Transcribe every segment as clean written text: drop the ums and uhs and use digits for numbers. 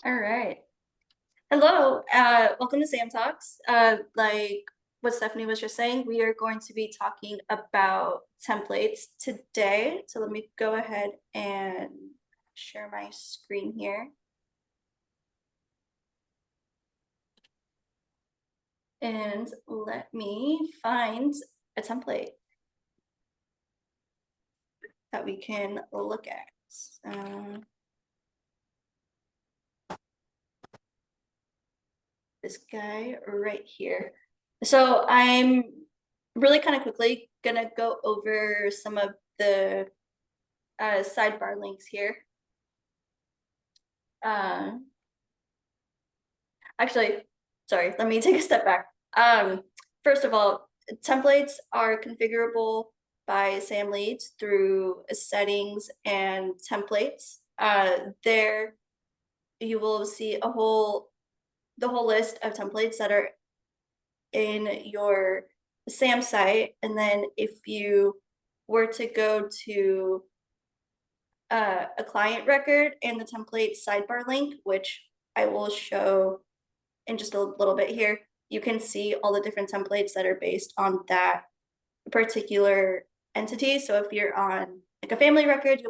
All right. Hello. Welcome to Sam Talks. Like what Stephanie was just saying, we are going to be talking about templates today. So let me go ahead and share my screen here. And let me find a template that we can look at. This guy right here. So I'm really kind of quickly gonna go over some of the sidebar links here. Uh, Actually, sorry, let me take a step back. First of all, templates are configurable by Sam Leeds through settings and templates. There you will see the whole list of templates that are in your SAM site. And then if you were to go to a client record and the template sidebar link, which I will show in just a little bit here, you can see all the different templates that are based on that particular entity. So if you're on like a family record,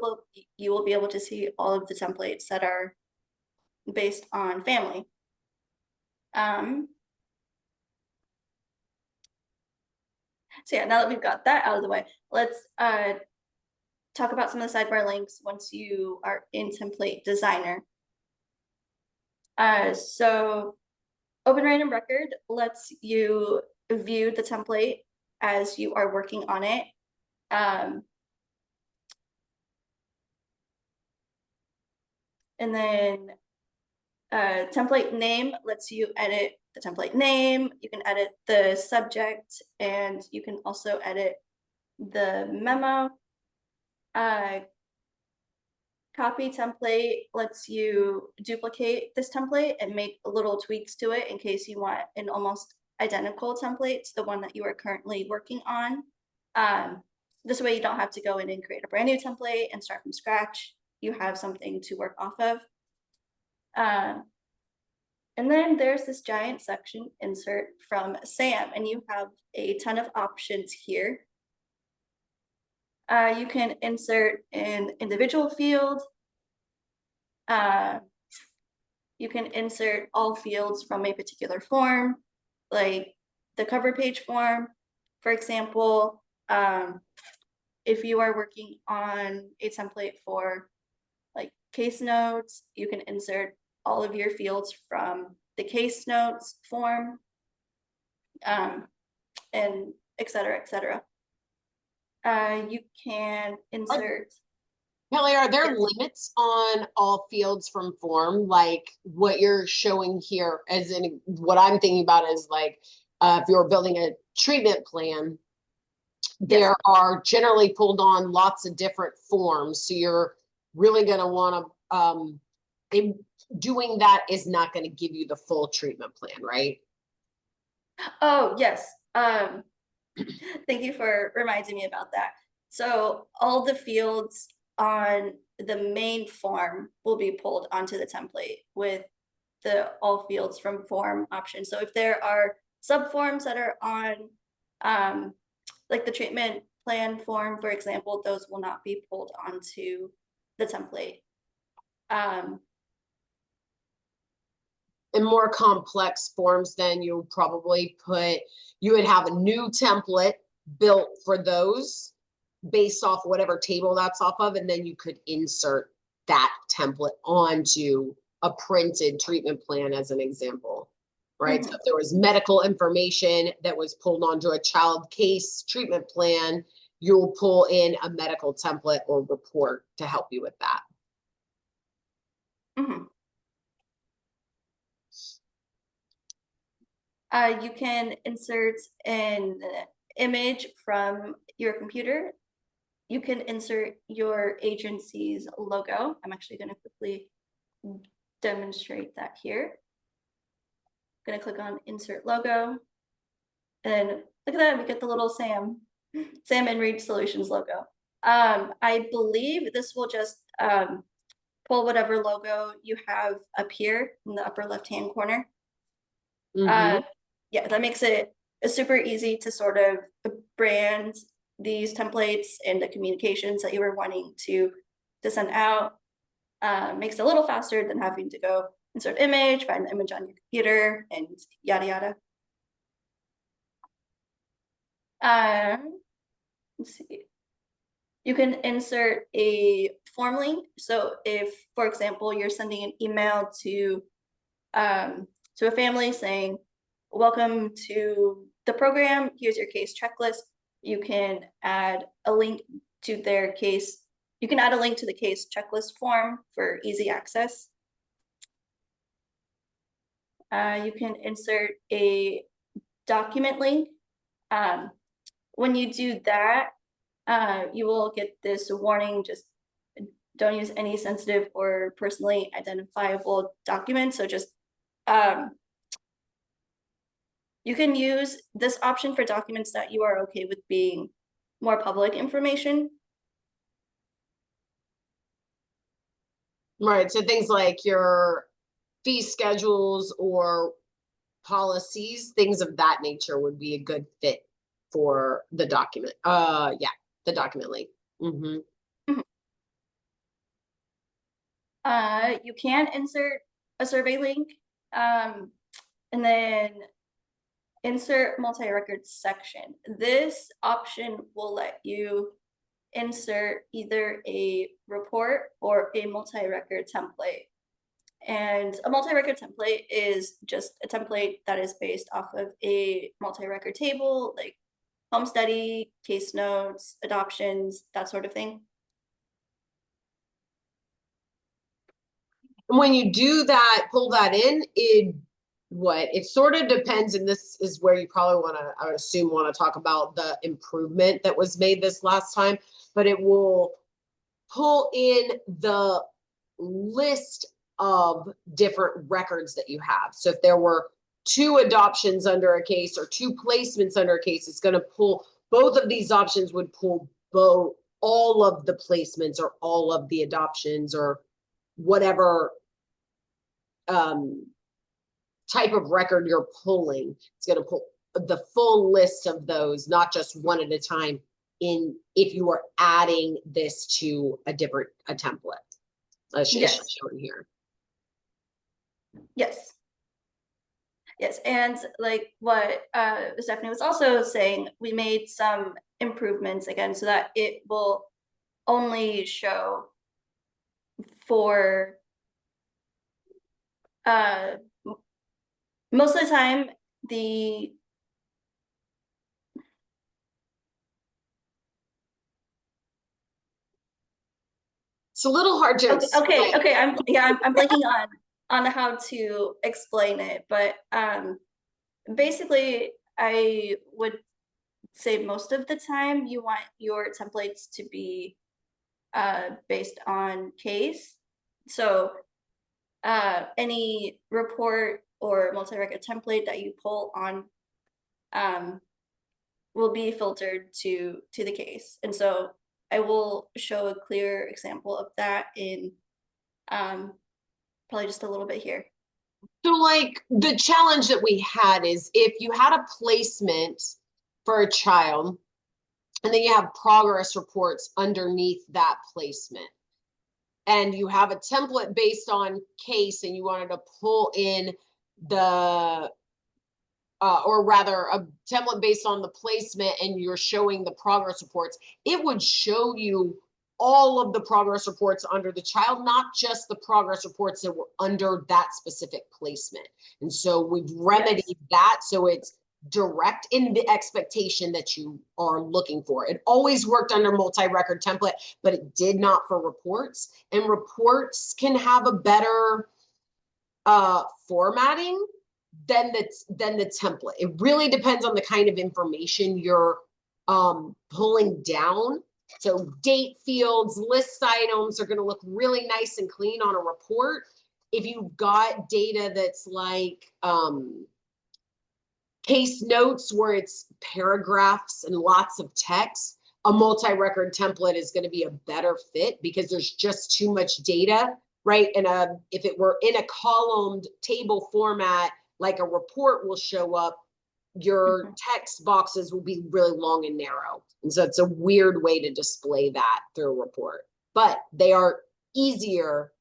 you will be able to see all of the templates that are based on family. So yeah, now that we've got that out of the way, let's talk about some of the sidebar links once you are in Template Designer. So Open Random Record lets you view the template as you are working on it. And then template name lets you edit the template name. You can edit the subject, and you can also edit the memo. Copy template lets you duplicate this template and make little tweaks to it in case you want an almost identical template to the one that you are currently working on. This way you don't have to go in and create a brand new template and start from scratch. You have something to work off of. And then there's this giant section, insert from Sam, and you have a ton of options here. You can insert an individual field. You can insert all fields from a particular form, like the cover page form. For example, if you are working on a template for like case notes, you can insert all of your fields from the case notes form, and et cetera, et cetera. You can insert. Kelly, are there Yes. limits on all fields from form? Like what you're showing here, as in what I'm thinking about is like if you're building a treatment plan, Yes. there are generally pulled on lots of different forms. So you're really going to want to, doing that is not going to give you the full treatment plan, right? Oh, yes. Thank you for reminding me about that. So all the fields on the main form will be pulled onto the template with the all fields from form option. So if there are subforms that are on like the treatment plan form, for example, those will not be pulled onto the template. In more complex forms, then you would have a new template built for those based off whatever table that's off of, and then you could insert that template onto a printed treatment plan as an example, right? So if there was medical information that was pulled onto a child case treatment plan, you'll pull in a medical template or report to help you with that. You can insert an image from your computer. You can insert your agency's logo. I'm actually going to quickly demonstrate that here. I'm going to click on insert logo. And look at that, we get the little Sam InReach Solutions logo. I believe this will just pull whatever logo you have up here in the upper left-hand corner. Mhm. Yeah, that makes it super easy to sort of brand these templates and the communications that you were wanting to send out. Makes it a little faster than having to go insert image, find the image on your computer, and yada yada. Let's see. You can insert a form link. So if, for example, you're sending an email to a family saying, welcome to the program, here's your case checklist, you can add a link to their case. You can add a link to the case checklist form for easy access. You can insert a document link. When you do that, you will get this warning, just don't use any sensitive or personally identifiable documents. So just you can use this option for documents that you are okay with being more public information. Right. So things like your fee schedules or policies, things of that nature would be a good fit for the document. Yeah, the document link. Mm-hmm. You can insert a survey link, and then insert multi-record section. This option will let you insert either a report or a multi-record template. And a multi-record template is just a template that is based off of a multi-record table, like home study, case notes, adoptions, that sort of thing. And when you do that, pull that in, it sort of depends, and this is where you probably want to, I would assume, want to talk about the improvement that was made this last time, but it will pull in the list of different records that you have. So if there were 2 adoptions under a case or 2 placements under a case, it's going to pull both of these options would pull both all of the placements or all of the adoptions or whatever type of record you're pulling. It's going to pull the full list of those, not just one at a time, in if you are adding this to a template. Yes. Shown here. Yes. Yes, and like what Stephanie was also saying, we made some improvements again so that it will only show for most of the time the It's a little hard to explain. okay, I'm blanking on how to explain it, but basically I would say most of the time you want your templates to be based on case. So any report or multi-record template that you pull on will be filtered to the case. And so I will show a clear example of that in probably just a little bit here. So like the challenge that we had is if you had a placement for a child and then you have progress reports underneath that placement, and you have a template based on case and you wanted to pull in the or rather a template based on the placement and you're showing the progress reports, it would show you all of the progress reports under the child, not just the progress reports that were under that specific placement. And so we've remedied that so it's direct in the expectation that you are looking for. It always worked under multi-record template, but it did not for reports. And reports can have a better formatting than the template. It really depends on the kind of information you're pulling down. So date fields, list items are going to look really nice and clean on a report. If you've got data that's like case notes where it's paragraphs and lots of text, a multi-record template is going to be a better fit because there's just too much data right? And if it were in a columned table format, like a report will show up, your text boxes will be really long and narrow. And so it's a weird way to display that through a report, but they are easier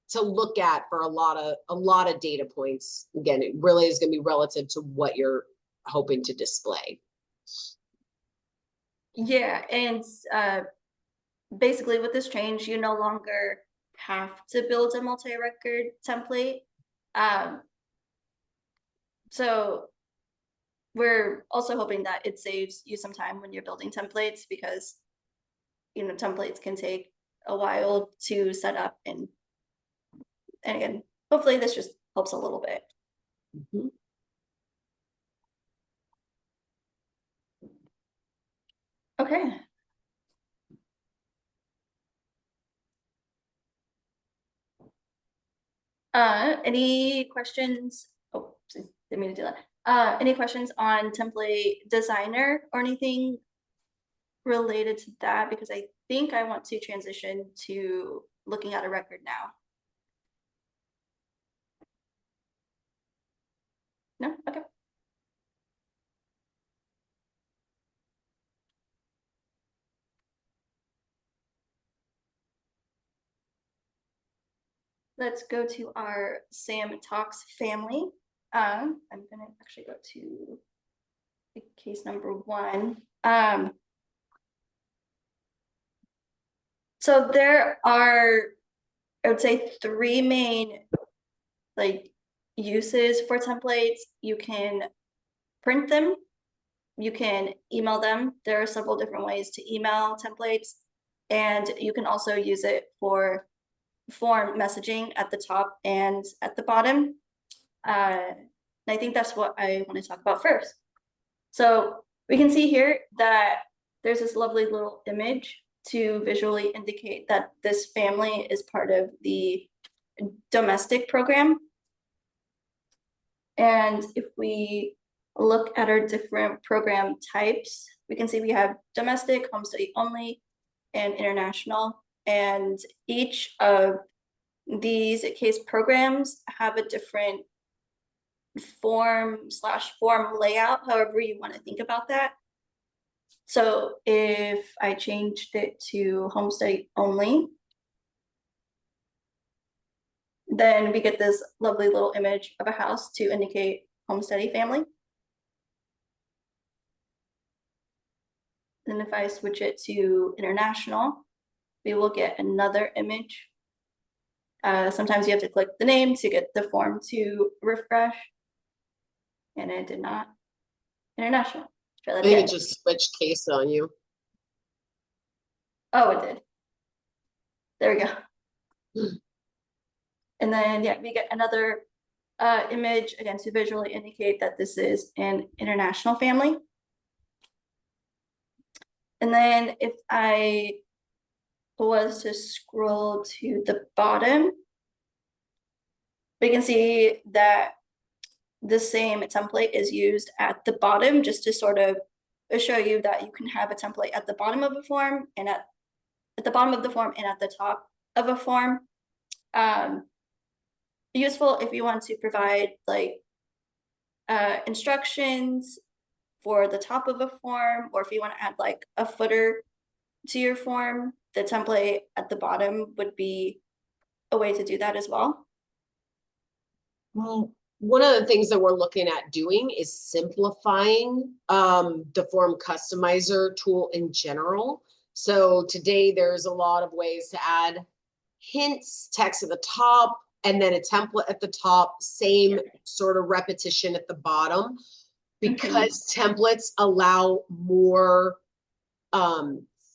to look at for a lot of data points. Again, it really is going to be relative to what you're hoping to display. Yeah, and basically with this change, you no longer have to build a multi-record template. So we're also hoping that it saves you some time when you're building templates, because templates can take a while to set up, and again, hopefully this just helps a little bit. Mm-hmm. Okay. Any questions? Oh, didn't mean to do that. Any questions on template designer or anything related to that? Because I think I want to transition to looking at a record now. No? Okay. Let's go to our Sam Talks family. I'm gonna actually go to case number 1. So there are, I would say, 3 main uses for templates. You can print them, you can email them. There are several different ways to email templates, and you can also use it for form messaging at the top and at the bottom. And I think that's what I want to talk about first. So we can see here that there's this lovely little image to visually indicate that this family is part of the domestic program. And if we look at our different program types, we can see we have domestic, home study only, and international. And each of these case programs have a different form layout, however you want to think about that. So if I changed it to home study only, then we get this lovely little image of a house to indicate home study family. Then if I switch it to international, we will get another image. Sometimes you have to click the name to get the form to refresh. And it did not. International. Try that I think again. it just switched case on you. Oh, it did. There we go. And then, yeah, we get another image, again, to visually indicate that this is an international family. And then if I was to scroll to the bottom, we can see that the same template is used at the bottom, just to sort of show you that you can have a template at the bottom of a form and at the bottom of the form and at the top of a form. Useful if you want to provide instructions for the top of a form, or if you want to add a footer to your form, the template at the bottom would be a way to do that as well. Well, one of the things that we're looking at doing is simplifying the form customizer tool in general. So today there's a lot of ways to add hints, text at the top, and then a template at the top, same sort of repetition at the bottom. Because templates allow more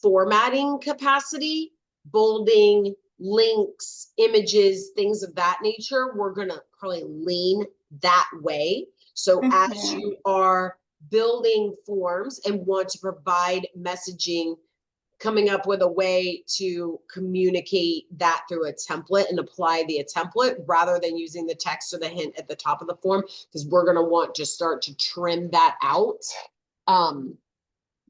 formatting capacity, bolding, links, images, things of that nature, we're going to probably lean that way. So as you are building forms and want to provide messaging, coming up with a way to communicate that through a template and apply the template rather than using the text or the hint at the top of the form, because we're going to want to start to trim that out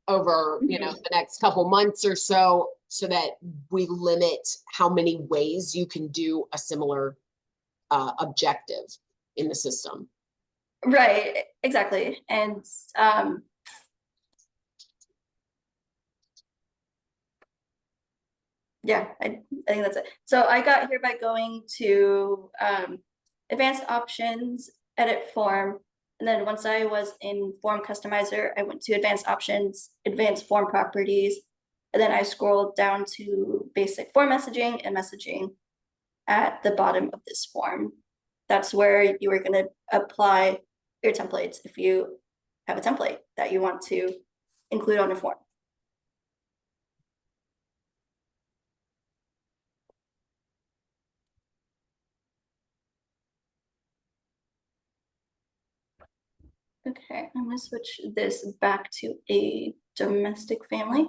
over the next couple months or so, so that we limit how many ways you can do a similar objective in the system. Right, exactly. And yeah, I think that's it. So I got here by going to advanced options, edit form. And then once I was in form customizer, I went to advanced options, advanced form properties. And then I scrolled down to basic form messaging and messaging at the bottom of this form. That's where you are going to apply your templates if you have a template that you want to include on a form. Okay, I'm gonna switch this back to a domestic family.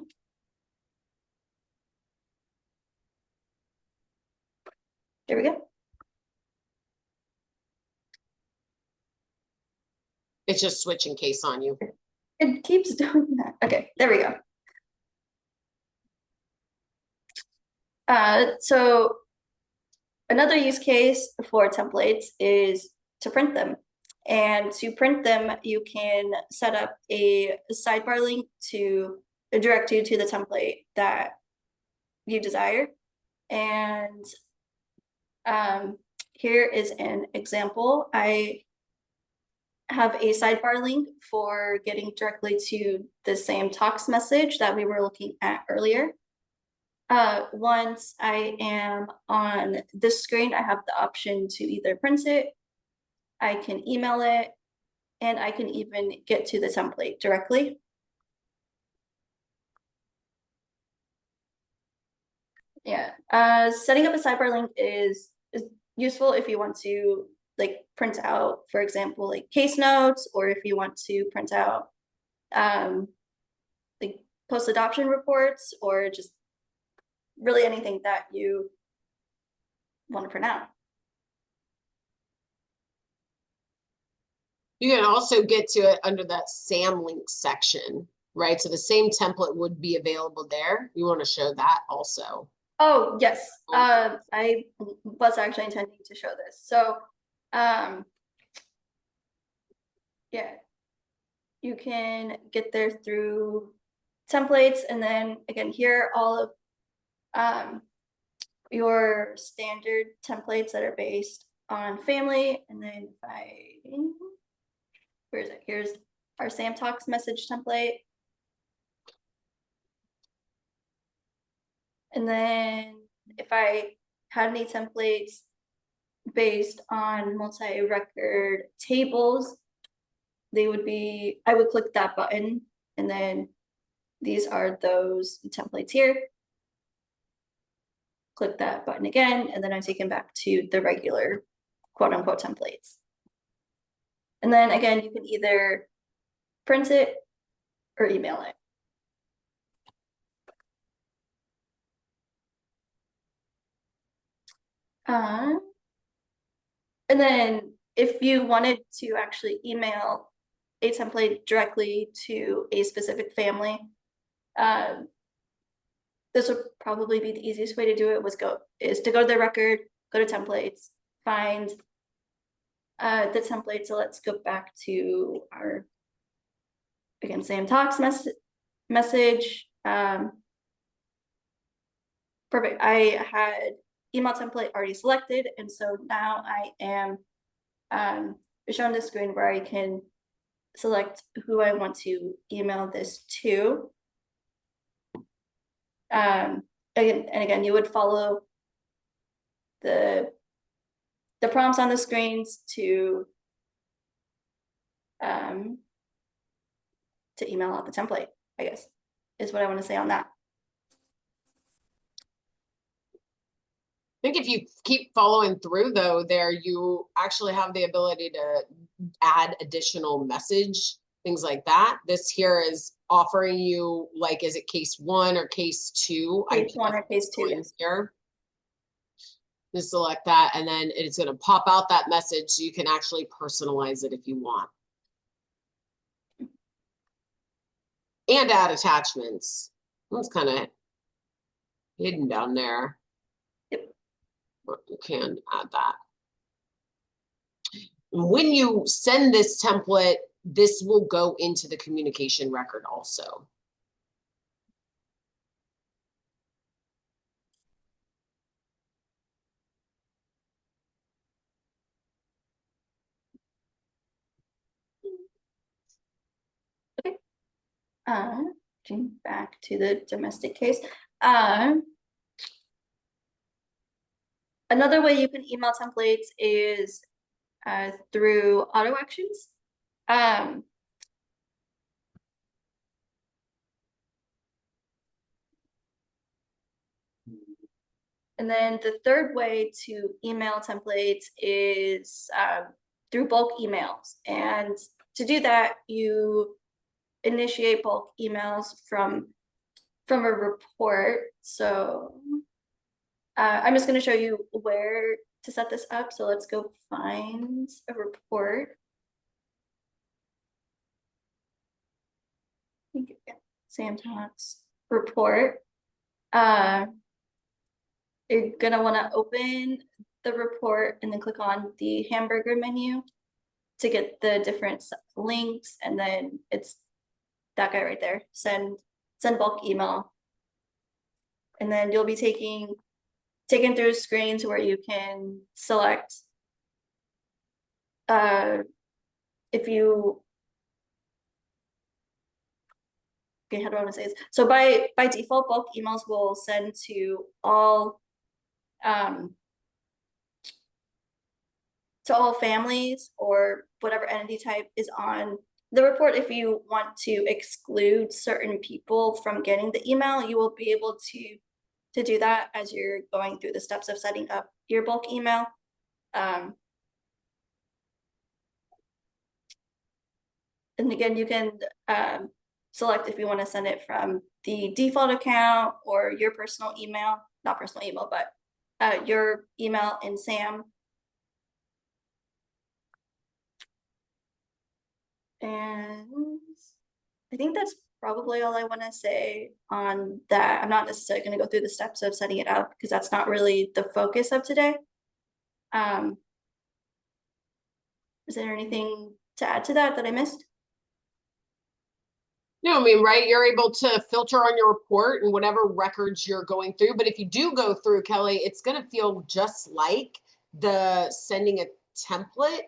There we go. It's just switching case on you. It keeps doing that. Okay, there we go. So another use case for templates is to print them. And to print them, you can set up a sidebar link to direct you to the template that you desire. And here is an example. I have a sidebar link for getting directly to the same talks message that we were looking at earlier. Once I am on this screen, I have the option to either print it, I can email it, and I can even get to the template directly. Yeah, setting up a sidebar link is useful if you want to like print out, for example, like case notes, or if you want to print out like post-adoption reports, or just really anything that you want to print out. You can also get to it under that SAM link section, right? So the same template would be available there. You want to show that also. Oh, yes. I was actually intending to show this. So, yeah, you can get there through templates, and then again, here are all of your standard templates that are based on family. And then where is it? Here's our Sam Talks message template. And then if I had any templates based on multi-record tables, they would be, I would click that button, and then these are those templates here. Click that button again, and then I'm taken back to the regular quote unquote templates. And then again, you can either print it or email it. And then if you wanted to actually email a template directly to a specific family, this would probably be the easiest way to do it is to go to the record, go to templates, find the template. So let's go back to our, again, Sam Talks message. Perfect. I had email template already selected, and so now I am shown the screen where I can select who I want to email this to. Again, you would follow the prompts on the screens to email out the template, I guess, is what I want to say on that. I think if you keep following through though, there you actually have the ability to add additional message, things like that. This here is offering you, like, is it case 1 or case 2? Case 1 or case 2, yes. Here. Just select that, and then it's going to pop out that message, so you can actually personalize it if you want. And add attachments. That's kind of hidden down there. Yep. But you can add that. When you send this template, this will go into the communication record also. Okay. Getting back to the domestic case. Another way you can email templates is through auto actions. And then the third way to email templates is through bulk emails. And to do that, you initiate bulk emails from a report. So I'm just going to show you where to set this up. So let's go find a report. Sam Talks report. You're gonna want to open the report and then click on the hamburger menu to get the different links, and then it's that guy right there, send bulk email. And then you'll be taken through a screen to where you can select if you, okay, how do I want to say this? So by default, bulk emails will send to all families or whatever entity type is on the report. If you want to exclude certain people from getting the email, you will be able to do that as you're going through the steps of setting up your bulk email. And again, you can select if you want to send it from the default account or your personal email, not personal email, but your email in SAM. And I think that's probably all I want to say on that. I'm not necessarily going to go through the steps of setting it up because that's not really the focus of today. Is there anything to add to that I missed? No, I mean, right, you're able to filter on your report and whatever records you're going through. But if you do go through, Kelly, it's going to feel just like the sending a template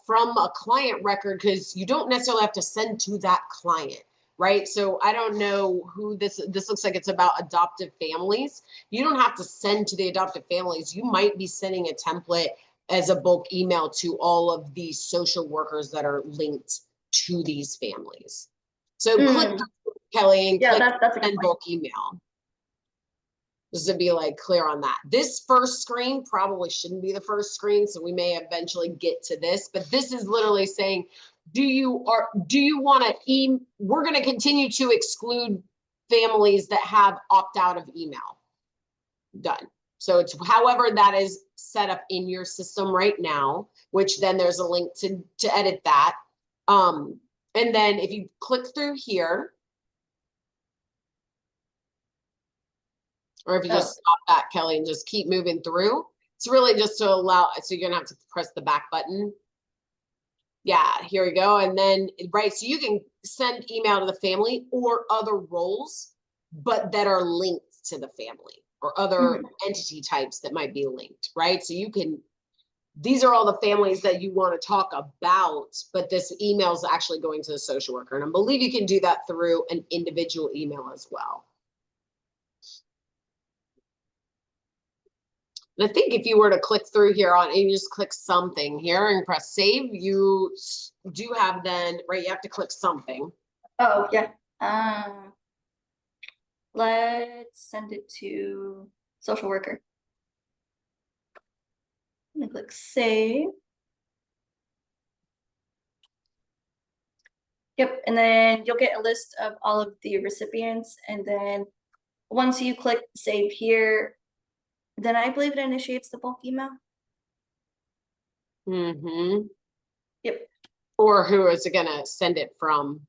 from a client record, because you don't necessarily have to send to that client, right? So I don't know who this looks like. It's about adoptive families. You don't have to send to the adoptive families. You might be sending a template as a bulk email to all of the social workers that are linked to these families. So click Kelly and click that's a send bulk email. Just to be like clear on that. This first screen probably shouldn't be the first screen, so we may eventually get to this, but this is literally saying, do you want to we're going to continue to exclude families that have opt out of email. Done. So it's however that is set up in your system right now, which then there's a link to edit that. And then if you click through here, or if you just stop that, Kelly, and just keep moving through, it's really just to allow, so you're gonna have to press the back button. Yeah, here we go. And then, right, so you can send email to the family or other roles, but that are linked to the family or other entity types that might be linked, right? So you can, these are all the families that you want to talk about, but this email is actually going to the social worker. And I believe you can do that through an individual email as well. And I think if you were to click through here on, and you just click something here and press save, you do have then, right, you have to click something. Oh, yeah. Let's send it to social worker. I'm gonna click save. Yep, and then you'll get a list of all of the recipients, and then once you click save here, then I believe it initiates the bulk email. Yep. Or who is it gonna send it from?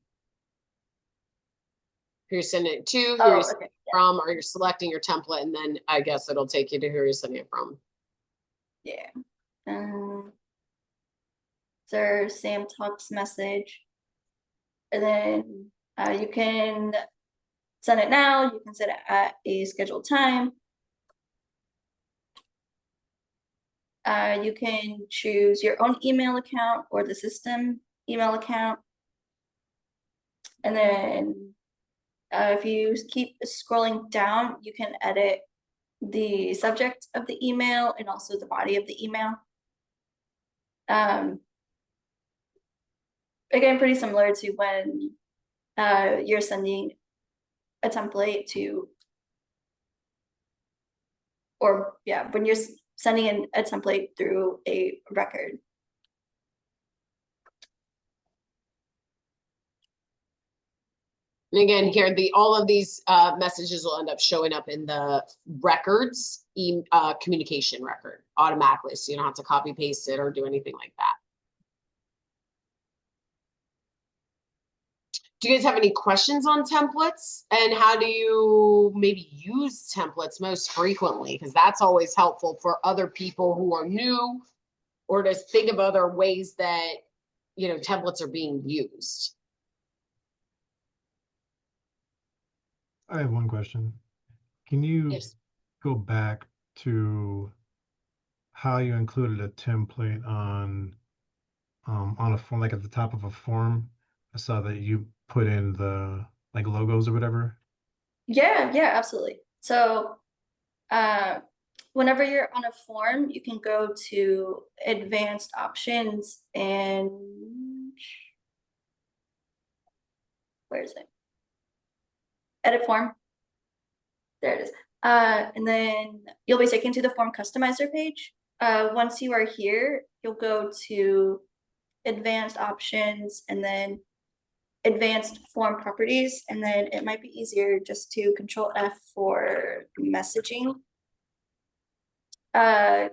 Who you send it to? Oh, okay. from, or you're selecting your template, and then I guess it'll take you to who you're sending it from. Yeah. So Sam talks message. And then you can send it now, you can send it at a scheduled time. You can choose your own email account or the system email account. And then if you keep scrolling down, you can edit the subject of the email and also the body of the email. Again, pretty similar to when you're sending a template to, or yeah, when you're sending in a template through a record. And again, here, all of these messages will end up showing up in the records, communication record automatically. So you don't have to copy paste it or do anything like that. Do you guys have any questions on templates, and how do you maybe use templates most frequently? Because that's always helpful for other people who are new, or to think of other ways that, you know, templates are being used. I have one question. Can you Yes. go back to how you included a template on a form, like at the top of a form? I saw that you put in the like logos or whatever. Yeah, absolutely. So whenever you're on a form, you can go to advanced options and where is it? Edit form. There it is. And then you'll be taken to the form customizer page. Once you are here, you'll go to advanced options and then advanced form properties. And then it might be easier just to Control F for messaging. Because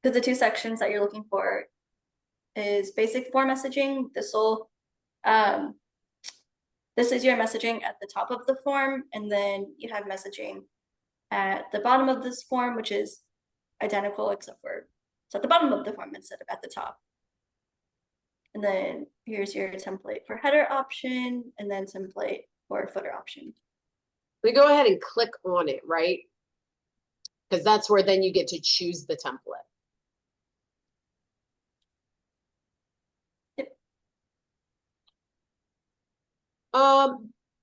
the two sections that you're looking for is basic form messaging. This is your messaging at the top of the form, and then you have messaging at the bottom of this form, which is identical except for it's at the bottom of the form instead of at the top. And then here's your template for header option, and then template for footer option. We go ahead and click on it, right? Because that's where then you get to choose the template.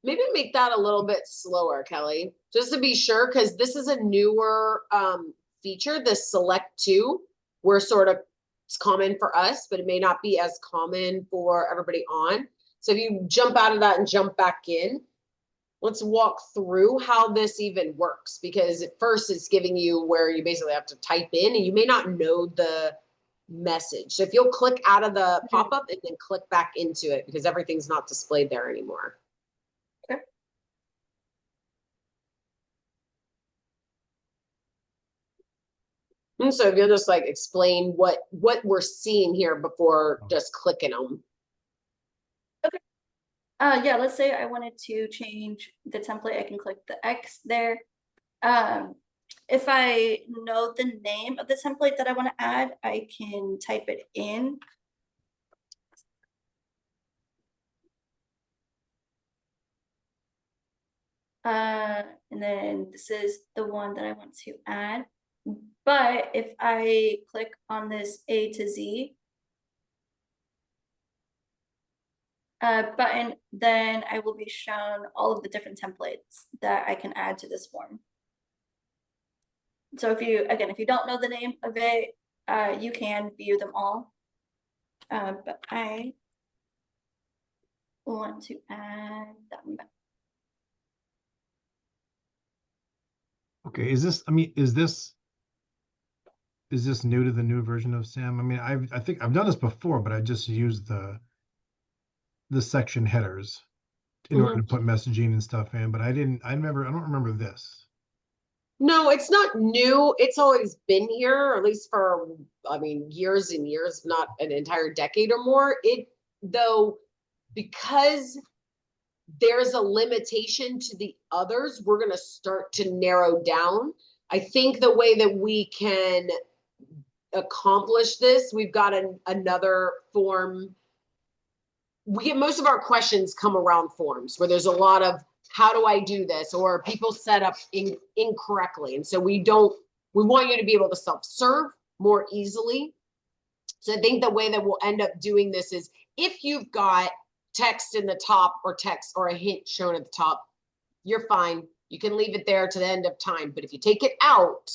Maybe make that a little bit slower, Kelly, just to be sure, because this is a newer feature, the select to. We're sort of, it's common for us, but it may not be as common for everybody on. So if you jump out of that and jump back in, let's walk through how this even works, because at first it's giving you where you basically have to type in and you may not know the message. So if you'll click out of the pop-up and then click back into it, because everything's not displayed there anymore. Okay. And so if you'll just like explain what we're seeing here before just clicking them. Okay. Yeah, let's say I wanted to change the template. I can click the X there. If I know the name of the template that I want to add, I can type it in. And then this is the one that I want to add. But if I click on this A to Z button, then I will be shown all of the different templates that I can add to this form. So if you don't know the name of it, you can view them all. But I want to add that one back. Okay, is this new to the new version of SAM? I mean, I think I've done this before, but I just used the section headers in order to put messaging and stuff in, but I don't remember this. No, it's not new. It's always been here, or at least for, I mean, years and years, not an entire decade or more. Because there's a limitation to the others. We're going to start to narrow down. I think the way that we can accomplish this, we've got another form. We get most of our questions come around forms where there's a lot of, how do I do this? Or people set up incorrectly. And so we want you to be able to self-serve more easily. So I think the way that we'll end up doing this is, if you've got text in the top or text or a hint shown at the top, you're fine. You can leave it there to the end of time. But if you take it out,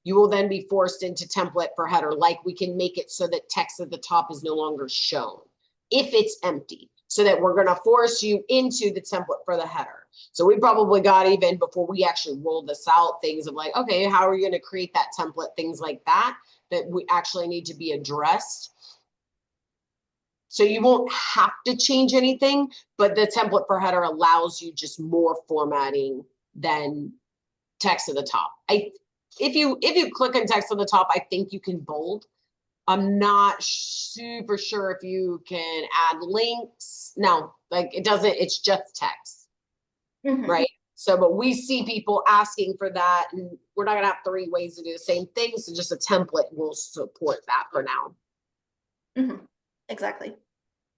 you will then be forced into template for header. Like, we can make it so that text at the top is no longer shown if it's empty, so that we're going to force you into the template for the header. So we probably got, even before we actually roll this out, things of like, okay, how are you going to create that template? Things like that we actually need to be addressed. So you won't have to change anything, but the template for header allows you just more formatting than text at the top. If you click on text on the top, I think you can bold. I'm not super sure if you can add links. No, like it doesn't, it's just text, right? So, but we see people asking for that, and we're not gonna have 3 ways to do the same thing. So just a template will support that for now. Exactly.